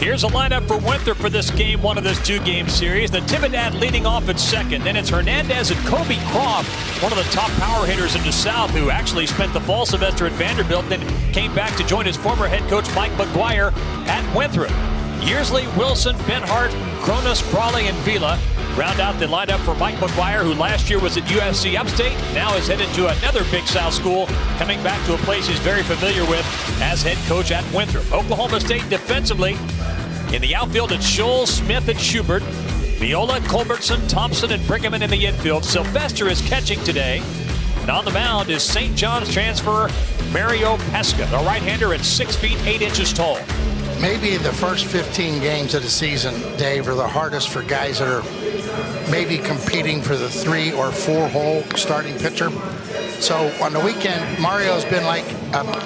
Here's a lineup for Winthrop for this game one of this two-game series. Natividad leading off at second. Then it's Hernandez and Kobe Croft, one of the top power hitters in the South, who actually spent the fall semester at Vanderbilt, then came back to join his former head coach Mike McGuire at Winthrop. Yearsley, Wilson, Benhart, Cronus, Brawley, and Vila round out the lineup for Mike McGuire, who last year was at USC Upstate, now is headed to another Big South school, coming back to a place he's very familiar with as head coach at Winthrop. Oklahoma State defensively, in the outfield, it's Scholl, Smith, and Schubert. Viola, Culbertson, Thompson, and Brigham in the infield. Sylvester is catching today. And on the mound is St. John's transfer Mario Pesca, the right-hander at 6 feet 8 inches tall. Maybe the first 15 games of the season, Dave, are the hardest for guys that are maybe competing for the 3 or 4 hole starting pitcher. So on the weekend, Mario's been like,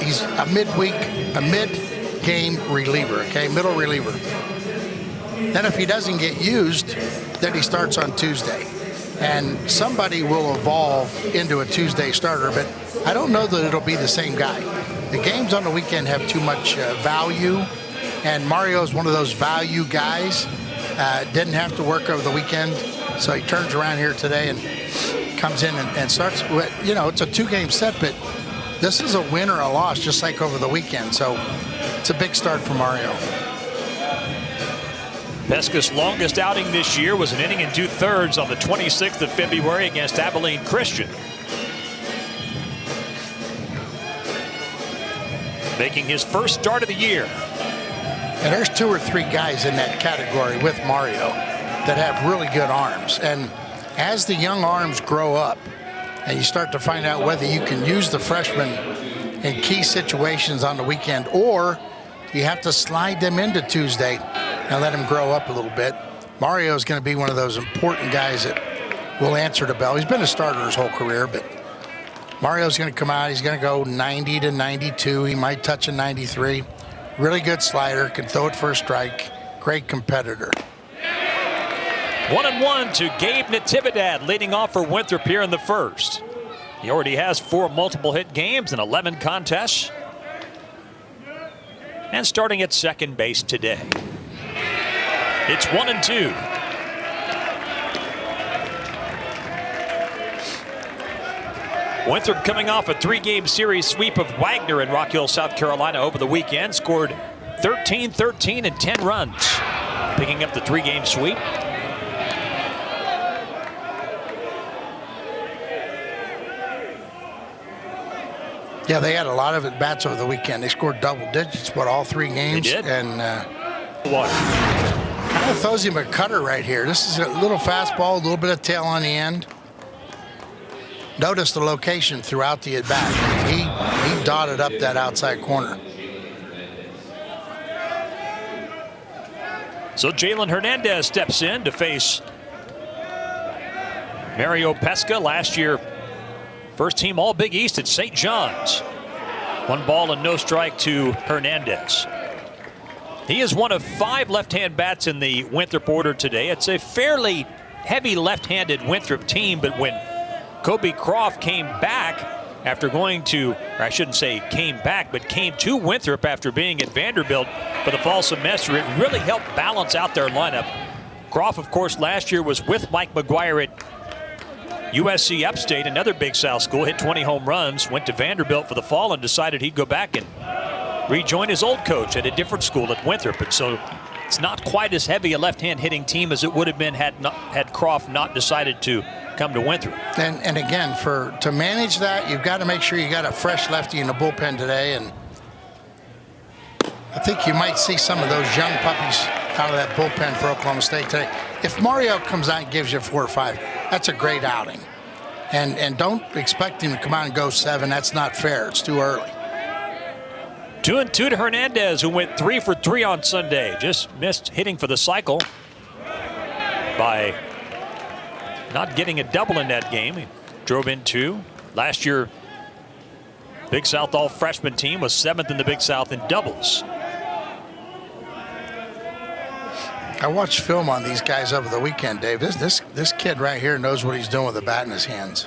he's a mid-game reliever, okay, middle reliever. Then if he doesn't get used, then he starts on Tuesday. And somebody will evolve into a Tuesday starter, but I don't know that it'll be the same guy. The games on the weekend have too much value, and Mario's one of those value guys. Didn't have to work over the weekend, so he turns around here today and comes in and starts. You know, it's a 2-game set, but this is a win or a loss, just like over the weekend. So it's a big start for Mario. Pesca's longest outing this year was an inning and 2/3 on the 26th of February against Abilene Christian. Making his first start of the year. And there's 2 or 3 guys in that category with Mario that have really good arms. And as the young arms grow up and you start to find out whether you can use the freshmen in key situations on the weekend, or you have to slide them into Tuesday and let them grow up a little bit, Mario is going to be one of those important guys that will answer the bell. He's been a starter his whole career, but Mario's going to come out. He's going to go 90 to 92. He might touch a 93. Really good slider, can throw it for a strike. Great competitor. 1-1 to Gabe Natividad, leading off for Winthrop here in the first. He already has 4 multiple hit games and 11 contests. And starting at second base today. It's 1-2. Winthrop coming off a 3-game series sweep of Wagner in Rock Hill, South Carolina over the weekend. Scored 13, 13, and 10 runs. Picking up the 3-game sweep. Yeah, they had a lot of at-bats over the weekend. They scored double digits, all 3 games? They did. And kind of throws him a cutter right here. This is a little fastball, a little bit of tail on the end. Notice the location throughout the at-bat. He dotted up that outside corner. So Jalen Hernandez steps in to face Mario Pesca, last year first team All Big East at St. John's. 1 ball and no strike to Hernandez. He is one of 5 left-hand bats in the Winthrop order today. It's a fairly heavy left-handed Winthrop team, but when Kobe Croft came back after going to, or I shouldn't say came back, but came to Winthrop after being at Vanderbilt for the fall semester, it really helped balance out their lineup. Croft, of course, last year was with Mike McGuire at USC Upstate, another Big South school, hit 20 home runs, went to Vanderbilt for the fall and decided he'd go back and rejoin his old coach at a different school at Winthrop. And so it's not quite as heavy a left-hand hitting team as it would have been had Croft not decided to come to Winthrop. And again, to manage that, you've got to make sure you got a fresh lefty in the bullpen today. And I think you might see some of those young puppies out of that bullpen for Oklahoma State today. If Mario comes out and gives you 4 or 5, that's a great outing. And don't expect him to come out and go 7. That's not fair. It's too early. 2-2 to Hernandez, who went 3 for 3 on Sunday. Just missed hitting for the cycle by not getting a double in that game. He drove in 2. Last year, Big South all-freshman team was 7th in the Big South in doubles. I watched film on these guys over the weekend, Dave. This kid right here knows what he's doing with the bat in his hands.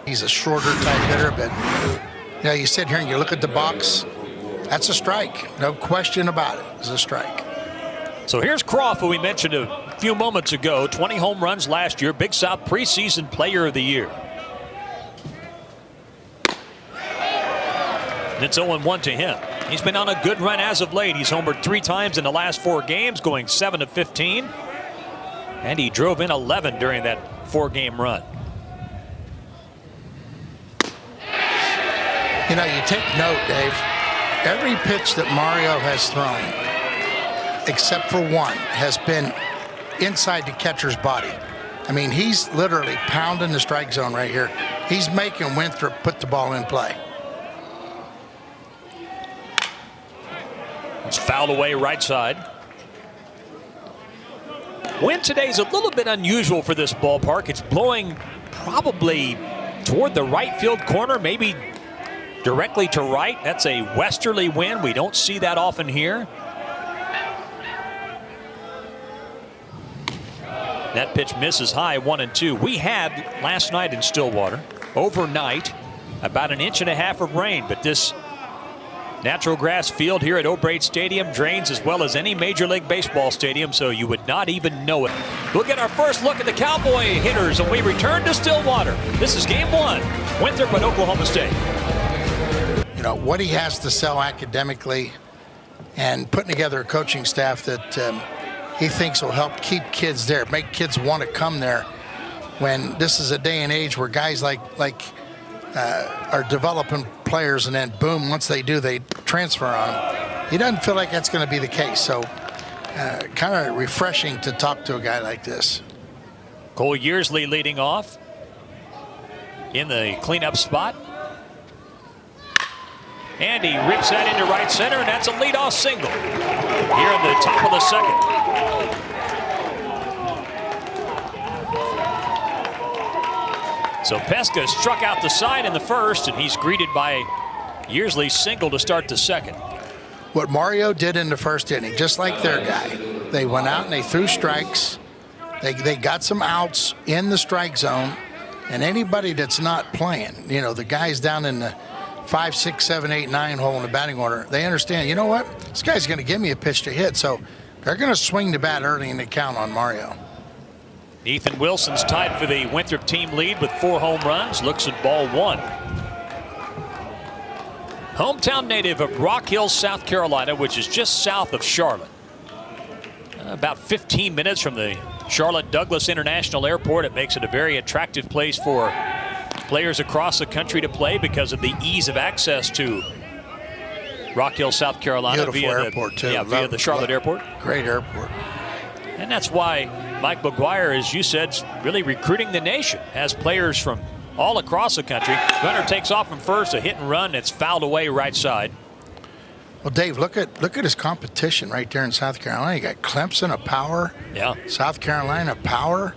He's a shorter type hitter, but You know, you sit here and you look at the box. That's a strike. No question about it. It's a strike. So here's Croft, who we mentioned a few moments ago. 20 home runs last year. Big South preseason player of the year. And it's 0-1 to him. He's been on a good run as of late. He's homered 3 times in the last 4 games, going 7 of 15. And he drove in 11 during that 4-game run. You know, you take note, Dave. Every pitch that Mario has thrown, except for one, has been inside the catcher's body. I mean, he's literally pounding the strike zone right here. He's making Winthrop put the ball in play. It's fouled away right side. Wind today's a little bit unusual for this ballpark. It's blowing probably toward the right field corner, maybe directly to right. That's a westerly wind. We don't see that often here. That pitch misses high, 1-2. We had last night in Stillwater, overnight, about 1.5 inches of rain, but this natural grass field here at O'Brate Stadium drains as well as any Major League Baseball stadium, so you would not even know it. We'll get our first look at the Cowboy hitters when we return to Stillwater. This is Game 1, Winthrop at Oklahoma State. You know, what he has to sell academically and putting together a coaching staff that he thinks will help keep kids there, make kids want to come there, when this is a day and age where guys like are developing players, and then boom, once they do, they transfer on them. He doesn't feel like that's going to be the case. So kind of refreshing to talk to a guy like this. Cole Yearsley leading off in the cleanup spot. And he rips that into right center, and that's a leadoff single here in the top of the second. So Pesca struck out the side in the first, and he's greeted by Yearsley's single to start the second. What Mario did in the first inning, just like their guy, they went out and they threw strikes. They got some outs in the strike zone, and anybody that's not playing, you know, the guys down in the 5, 6, 7, 8, 9 hole in the batting order, they understand, you know what, this guy's going to give me a pitch to hit, so they're going to swing the bat early in the count on Mario. Ethan Wilson's tied for the Winthrop team lead with 4 home runs. Looks at ball 1. Hometown native of Rock Hill, South Carolina, which is just south of Charlotte. About 15 minutes from the Charlotte Douglas International Airport. It makes it a very attractive place for players across the country to play because of the ease of access to Rock Hill, South Carolina. Beautiful airport, too. Yeah, via the Charlotte airport. Great airport. And that's why Mike McGuire, as you said, is really recruiting the nation. Has players from all across the country. Gunner takes off from first, a hit and run. It's fouled away right side. Well, Dave, look at his competition right there in South Carolina. You got Clemson, a power. Yeah. South Carolina, a power.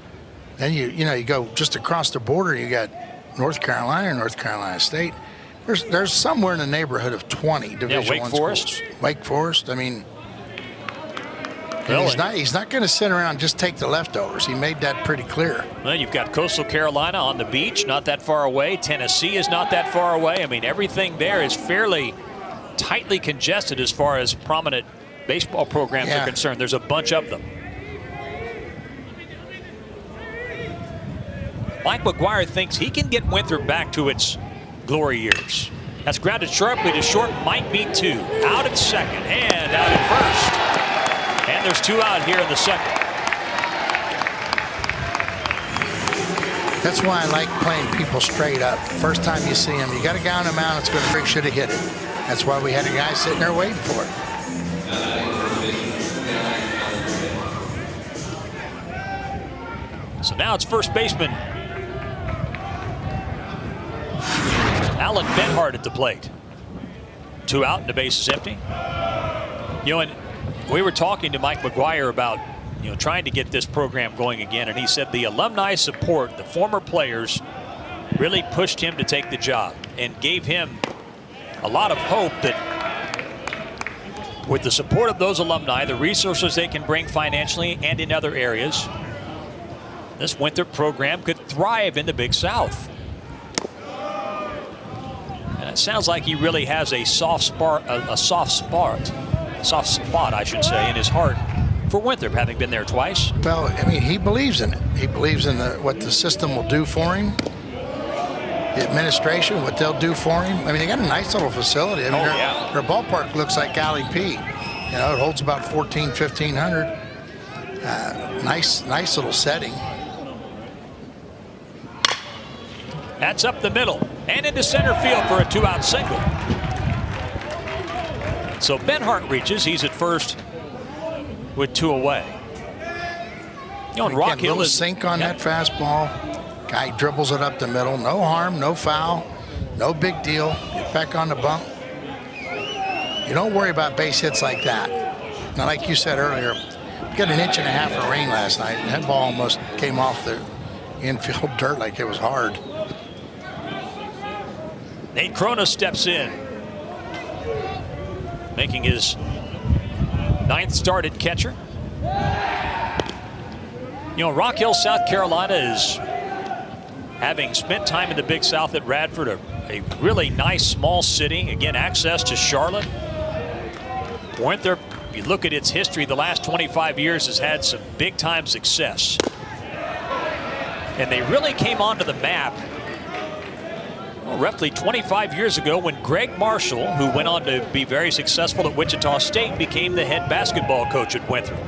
Then you go just across the border. You got North Carolina, North Carolina State. There's somewhere in the neighborhood of 20 Division I schools. Wake Forest. I mean, he's not going to sit around and just take the leftovers. He made that pretty clear. Well, you've got Coastal Carolina on the beach, not that far away. Tennessee is not that far away. I mean, everything there is fairly tightly congested as far as prominent baseball programs are concerned. There's a bunch of them. Mike McGuire thinks he can get Winthrop back to its glory years. That's grounded sharply to short, might be 2. Out at second and out at first. And there's 2 out here in the second. That's why I like playing people straight up. First time you see him, you got a guy on the mound that's going to should have hit it. That's why we had a guy sitting there waiting for it. So now it's first baseman Alan Benhart at the plate. 2 out and the base is empty. You know, and we were talking to Mike McGuire about, you know, trying to get this program going again, and he said the alumni support, the former players, really pushed him to take the job and gave him a lot of hope that with the support of those alumni, the resources they can bring financially and in other areas, this Winthrop program could thrive in the Big South. And it sounds like he really has a soft spot, I should say, in his heart for Winthrop, having been there twice. Well, I mean, he believes in it. He believes in what the system will do for him. The administration, what they'll do for him. I mean, they got a nice little facility. I mean, their ballpark looks like Alley P. You know, it holds about 1,500. Nice little setting. That's up the middle and into center field for a 2-out single. So Benhart reaches. He's at first with 2 away. You know, and Rock Hill is sink on that fastball. Guy dribbles it up the middle. No harm, no foul, no big deal. Get back on the bump. You don't worry about base hits like that. Now, like you said earlier, we got 1.5 inches of rain last night. That ball almost came off the infield dirt like it was hard. Nate Cronus steps in, making his 9th start at catcher. You know, Rock Hill, South Carolina is, having spent time in the Big South at Radford, a really nice small city. Again, access to Charlotte. Winthrop, if you look at its history, the last 25 years has had some big time success. And they really came onto the map roughly 25 years ago when Greg Marshall, who went on to be very successful at Wichita State, became the head basketball coach at Winthrop.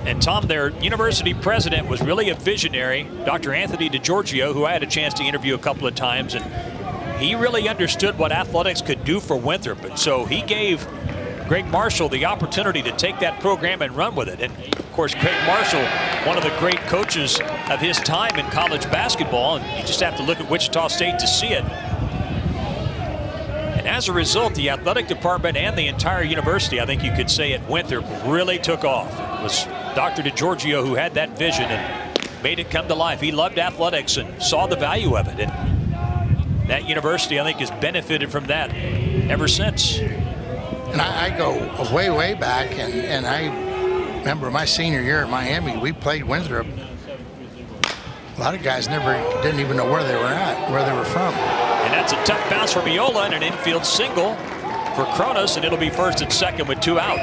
And Tom, their university president was really a visionary, Dr. Anthony DeGiorgio, who I had a chance to interview a couple of times, and he really understood what athletics could do for Winthrop. And so he gave Greg Marshall the opportunity to take that program and run with it. And of course, Greg Marshall, one of the great coaches of his time in college basketball, and you just have to look at Wichita State to see it. And as a result, the athletic department and the entire university, I think you could say, at Winthrop really took off. It was Dr. DeGiorgio who had that vision and made it come to life. He loved athletics and saw the value of it. And that university, I think, has benefited from that ever since. And I go way, way back, and I remember my senior year at Miami, we played Winthrop. A lot of guys didn't even know where they were at, where they were from. And that's a tough bounce from Iola and an infield single for Cronus, and it'll be first and second with 2 out.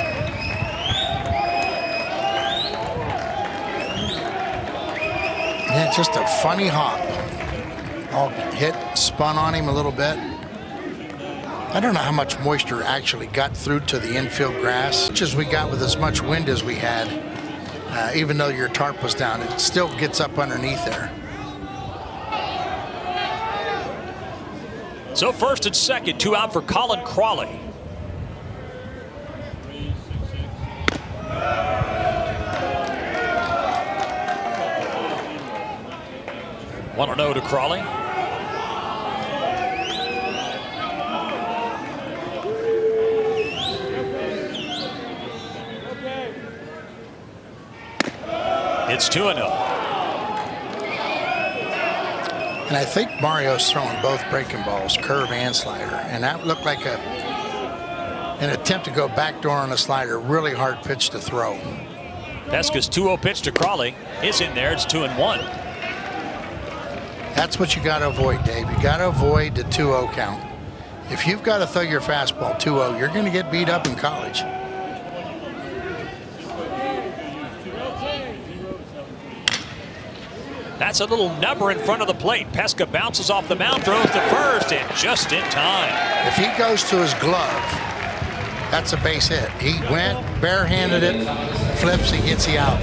Yeah, just a funny hop. All hit, spun on him a little bit. I don't know how much moisture actually got through to the infield grass. Much as we got with as much wind as we had, even though your tarp was down, it still gets up underneath there. So first and second, 2 out for Colin Crawley. One to 0 to Crawley. It's 2-0. And I think Mario's throwing both breaking balls, curve and slider. And that looked like an attempt to go backdoor on a slider. Really hard pitch to throw. Pesca's 2-0 pitch to Crawley is in there. It's 2-1. That's what you got to avoid, Dave. You got to avoid the 2-0 count. If you've got to throw your fastball 2-0, you're going to get beat up in college. That's a little number in front of the plate. Pesca bounces off the mound, throws to first, and just in time. If he goes to his glove, that's a base hit. He went, barehanded it, flips, he gets the out.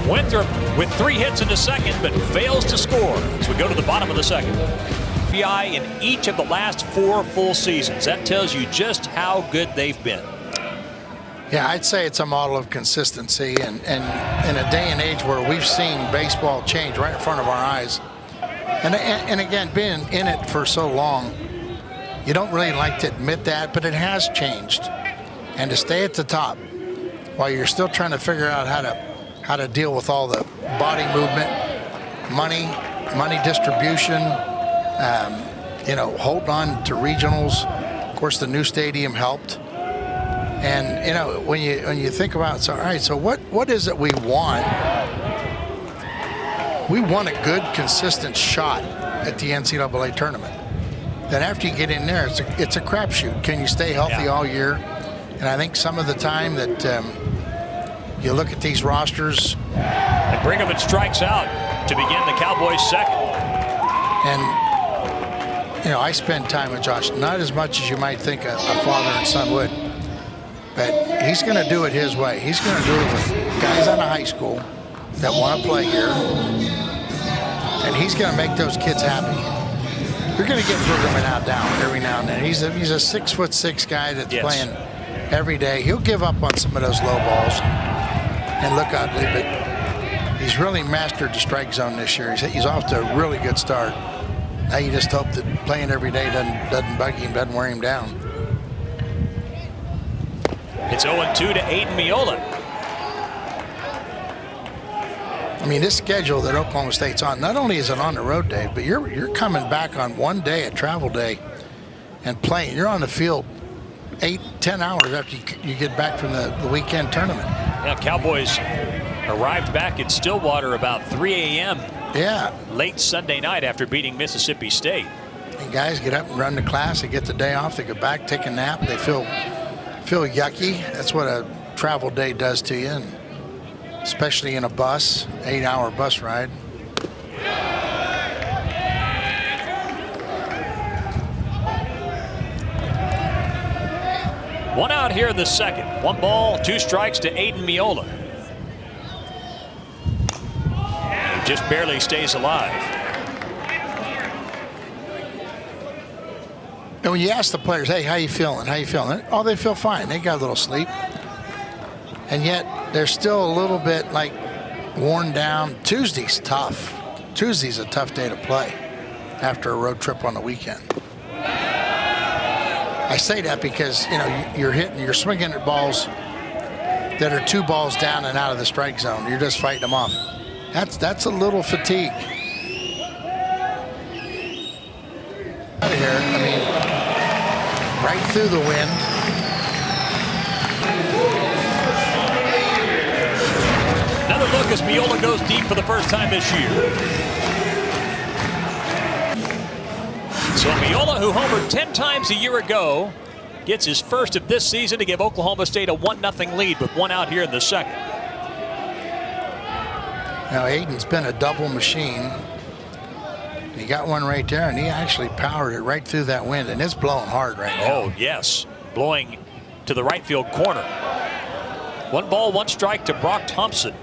Winthrop with 3 hits in the second, but fails to score as we go to the bottom of the second. PI in each of the last 4 full seasons. That tells you just how good they've been. Yeah, I'd say it's a model of consistency, and in a day and age where we've seen baseball change right in front of our eyes. And again, being in it for so long, you don't really like to admit that, but it has changed. And to stay at the top while you're still trying to figure out how to deal with all the body movement, money distribution, holding on to regionals. Of course, the new stadium helped. And when you think about it, so all right, so what is it we want we want a good, consistent shot at the NCAA tournament. Then after you get in there, it's a crapshoot. Can you stay healthy all year? And I think some of the time that you look at these rosters. And Brigham strikes out to begin the Cowboys' second. And, you know, I spend time with Josh, not as much as you might think a father and son would. But he's going to do it his way. He's going to do it with guys out of high school that want to play here. And he's going to make those kids happy. You're going to get Brigham out down every now and then. He's a 6'6" guy that's playing every day. He'll give up on some of those low balls and look ugly, but he's really mastered the strike zone this year. He's off to a really good start. Now you just hope that playing every day doesn't bug him, doesn't wear him down. It's 0-2 to Aiden Miola. I mean, this schedule that Oklahoma State's on, not only is it on the road, Dave, but you're coming back on one day, a travel day, and playing. You're on the field 8-10 hours after you get back from the weekend tournament. Yeah, Cowboys arrived back in Stillwater about 3 a.m. Yeah. late Sunday night after beating Mississippi State. And guys get up and run to class. They get the day off. They go back, take a nap. They feel yucky. That's what a travel day does to you, and especially in a bus, 8-hour bus ride. One out here in the second. 1 ball, 2 strikes to Aiden Miola. He just barely stays alive. And when you ask the players, hey, how you feeling? How you feeling? Oh, they feel fine. They got a little sleep. And yet they're still a little bit like worn down. Tuesday's tough. Tuesday's a tough day to play after a road trip on the weekend. I say that because, you know, you're swinging at balls that are 2 balls down and out of the strike zone. You're just fighting them off. That's a little fatigue. Out of here, I mean, right through the wind. Another look as Miola goes deep for the first time this year. So Miola, who homered 10 times a year ago, gets his first of this season to give Oklahoma State a 1-0 lead with 1 out here in the second. Now Aiden's been a double machine. He got one right there, and he actually powered it right through that wind, and it's blowing hard right now. Oh, yes. Blowing to the right field corner. 1 ball, 1 strike to Brock Thompson.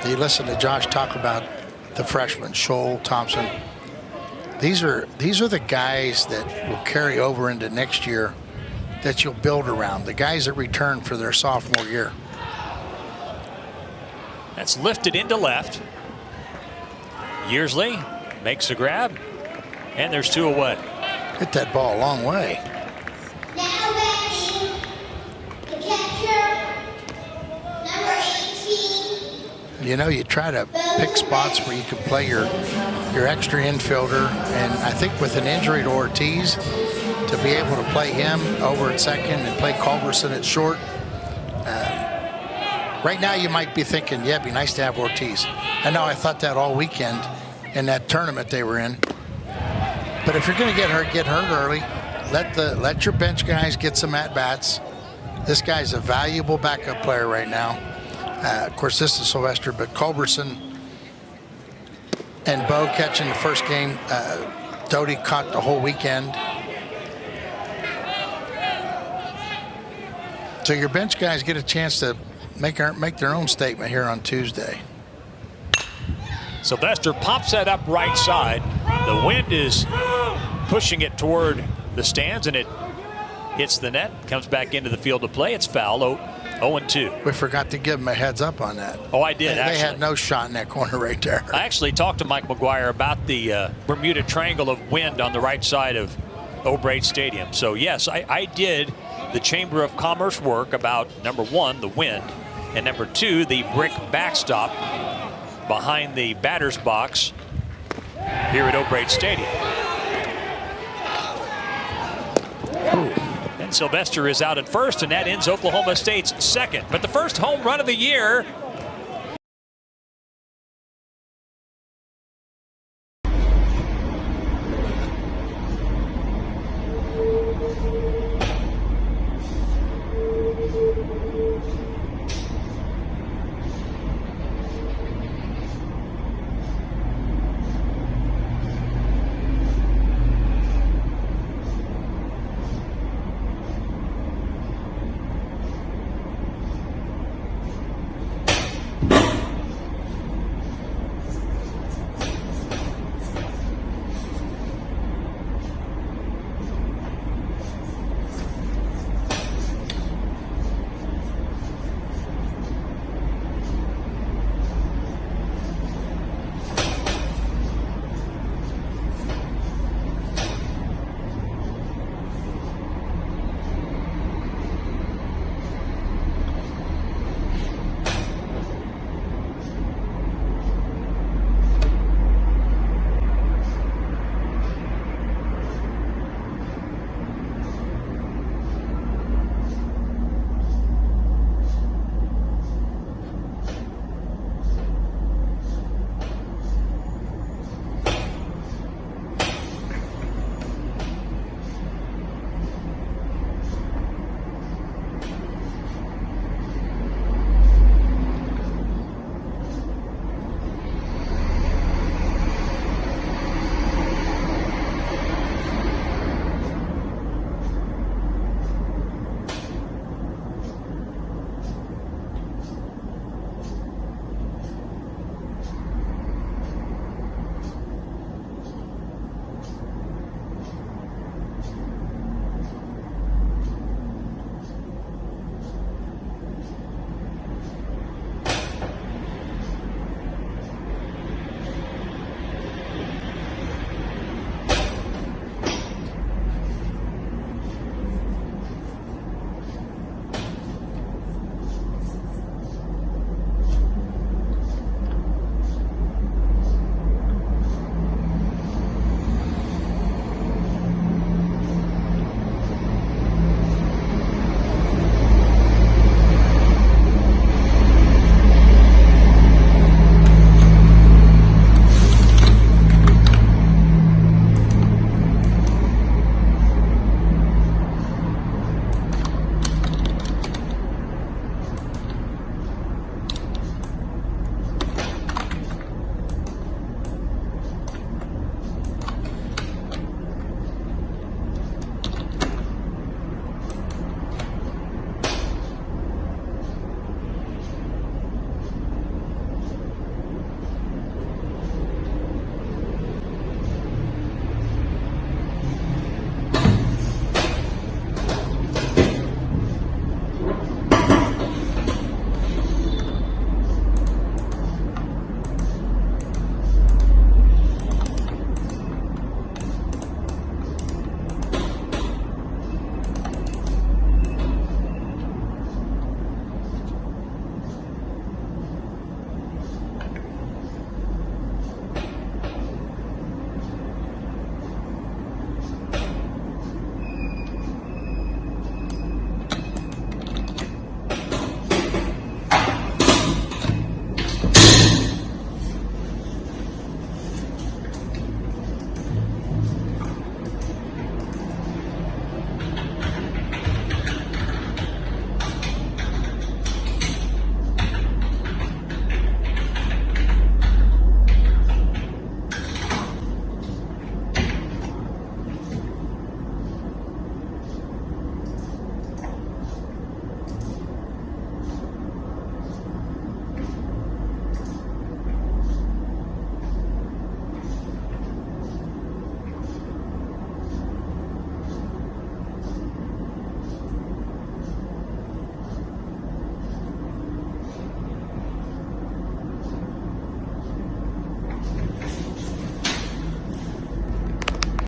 You listen to Josh talk about the freshmen, Scholl, Thompson. These are the guys that will carry over into next year that you'll build around. The guys that return for their sophomore year. That's lifted into left. Yearsley makes a grab, and there's 2 away. Hit that ball a long way. Now batting, the catcher, number 18. You know, you try to pick spots where you can play your extra infielder, and I think with an injury to Ortiz, to be able to play him over at second and play Culberson at short. Right now you might be thinking, yeah, it'd be nice to have Ortiz. I know I thought that all weekend in that tournament they were in. But if you're going to get hurt early. Let your bench guys get some at-bats. This guy's a valuable backup player right now. Of course, this is Sylvester, but Culberson and Bo catching the first game. Doty caught the whole weekend. So your bench guys get a chance to make their own statement here on Tuesday. Sylvester pops that up right side. The wind is pushing it toward the stands, and it hits the net, comes back into the field to play. It's foul, 0-2. We forgot to give them a heads up on that. Oh, I did, They had no shot in that corner right there. I actually talked to Mike McGuire about the Bermuda Triangle of wind on the right side of O'Brate Stadium. So, yes, I did the Chamber of Commerce work about, number 1, the wind, and number 2, the brick backstop behind the batter's box here at O'Brate Stadium. Sylvester is out at first, and that ends Oklahoma State's second. But the first home run of the year